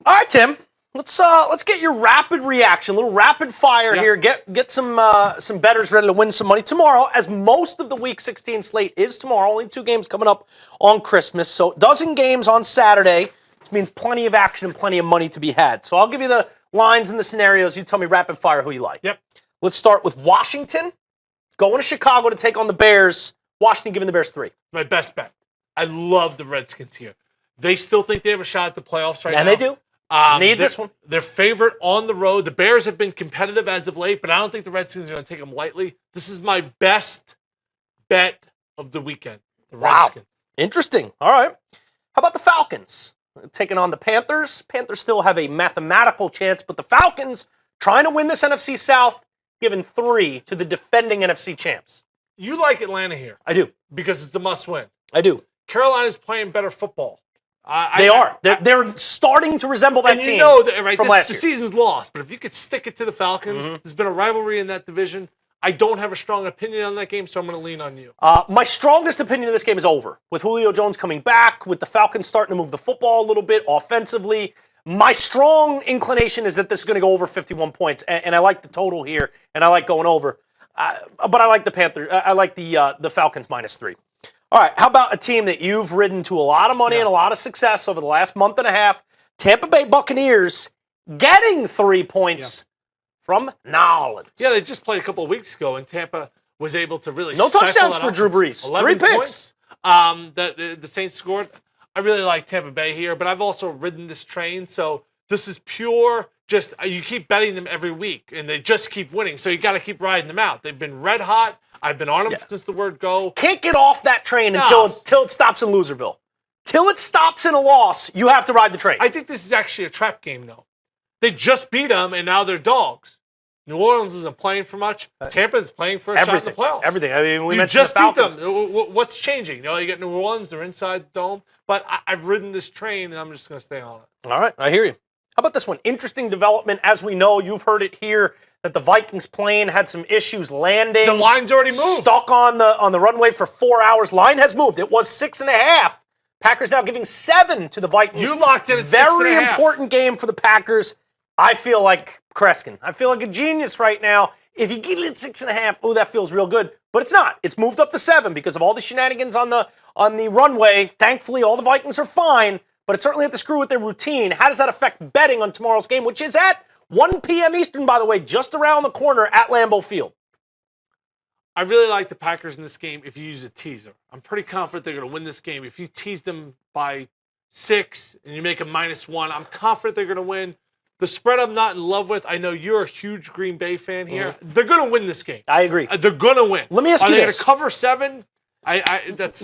All right, Tim. Let's get your rapid reaction, a little rapid fire here. Get some bettors ready to win some money tomorrow, as most of the Week 16 slate is tomorrow. Only 2 games coming up on Christmas, so dozen games on Saturday, which means plenty of action and plenty of money to be had. So I'll give you the lines and the scenarios. You tell me rapid fire who you like. Yep. Let's start with Washington going to Chicago to take on the Bears. Washington giving the Bears 3. My best bet. I love the Redskins here. They still think they have a shot at the playoffs right now. And they do. Need this one. They're favorite on the road. The Bears have been competitive as of late, but I don't think the Redskins are going to take them lightly. This is my best bet of the weekend. The Redskins. Interesting. All right. How about the Falcons? Taking on the Panthers. Panthers still have a mathematical chance, but the Falcons trying to win this NFC South, giving 3 to the defending NFC champs. You like Atlanta here. I do. Because it's a must-win. I do. Carolina's playing better football. They're starting to resemble that team. You know that, right? From last year. The season's lost, but if you could stick it to the Falcons, there's been a rivalry in that division. I don't have a strong opinion on that game, so I'm going to lean on you. My strongest opinion of this game is over. With Julio Jones coming back, with the Falcons starting to move the football a little bit offensively, my strong inclination is that this is going to go over 51 points, and I like the total here, and I like going over. But I like the Panthers. I like the Falcons -3. All right, how about a team that you've ridden to a lot of money and a lot of success over the last month and a half? Tampa Bay Buccaneers getting 3 points from Nolans. Yeah, they just played a couple of weeks ago, and Tampa was able to really no touchdowns for Drew Brees. 3 picks. Points, that the Saints scored. I really like Tampa Bay here, but I've also ridden this train, so this is pure. Just you keep betting them every week, and they just keep winning. So you got to keep riding them out. They've been red hot. I've been on them since the word go. Can't get off that train until it stops in Loserville. Till it stops in a loss, you have to ride the train. I think this is actually a trap game, though. They just beat them, and now they're dogs. New Orleans isn't playing for much. Tampa's playing for a shot in the playoffs. Everything. I mean, we you mentioned just the Falcons. beat them. What's changing? You know, you get New Orleans. They're inside the dome. But I've ridden this train, and I'm just going to stay on it. All right, I hear you. How about this one? Interesting development. As we know, you've heard it here, that the Vikings plane had some issues landing. The line's already moved. Stuck on the runway for 4 hours. Line has moved. It was 6.5. Packers now giving 7 to the Vikings. You locked in at 6.5. Very important game for the Packers. I feel like Kreskin. I feel like a genius right now. If you get it at 6.5, oh, that feels real good. But it's not. It's moved up to 7 because of all the shenanigans on the runway. Thankfully, all the Vikings are fine, but it certainly had to screw with their routine. How does that affect betting on tomorrow's game, which is at 1 p.m. Eastern, by the way, just around the corner at Lambeau Field? I really like the Packers in this game if you use a teaser. I'm pretty confident they're going to win this game. If you tease them by 6 and you make them -1, I'm confident they're going to win. The spread I'm not in love with. I know you're a huge Green Bay fan here. They're going to win this game. I agree. They're going to win. Let me ask you this. Are they this. going to cover 7?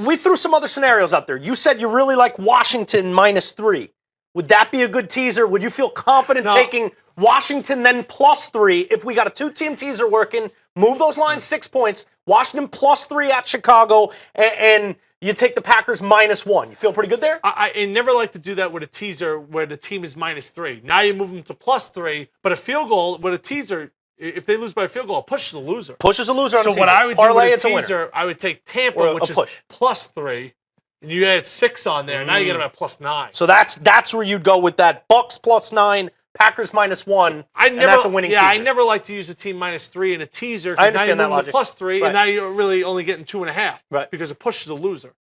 We threw some other scenarios out there. You said you really like Washington -3. Would that be a good teaser? Would you feel confident taking Washington then +3 if we got a 2-team teaser working, move those lines 6 points, Washington +3 at Chicago, and you take the Packers -1? You feel pretty good there? I never like to do that with a teaser where the team is -3. Now you move them to +3, but a field goal with a teaser, if they lose by a field goal, it pushes the loser. Pushes a loser on so a teaser. What I would Parlay, do with it's a teaser, I would take Tampa, which is +3, and you add 6 on there. Now you get them at +9. So that's where you'd go with that. Bucks +9, Packers -1, and that's a winning teaser. I never like to use a team -3 in a teaser. I understand now that logic. +3, and now you're really only getting 2.5 because it pushes the loser.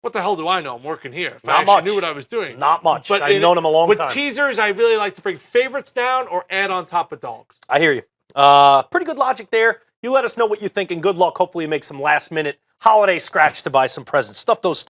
What the hell do I know? I'm working here. If I actually knew what I was doing. Not much. But I've known them a long time. With teasers, I really like to bring favorites down or add on top of dogs. I hear you. Pretty good logic there. You let us know what you think, and good luck. Hopefully you make some last-minute holiday scratch to buy some presents. Stuff those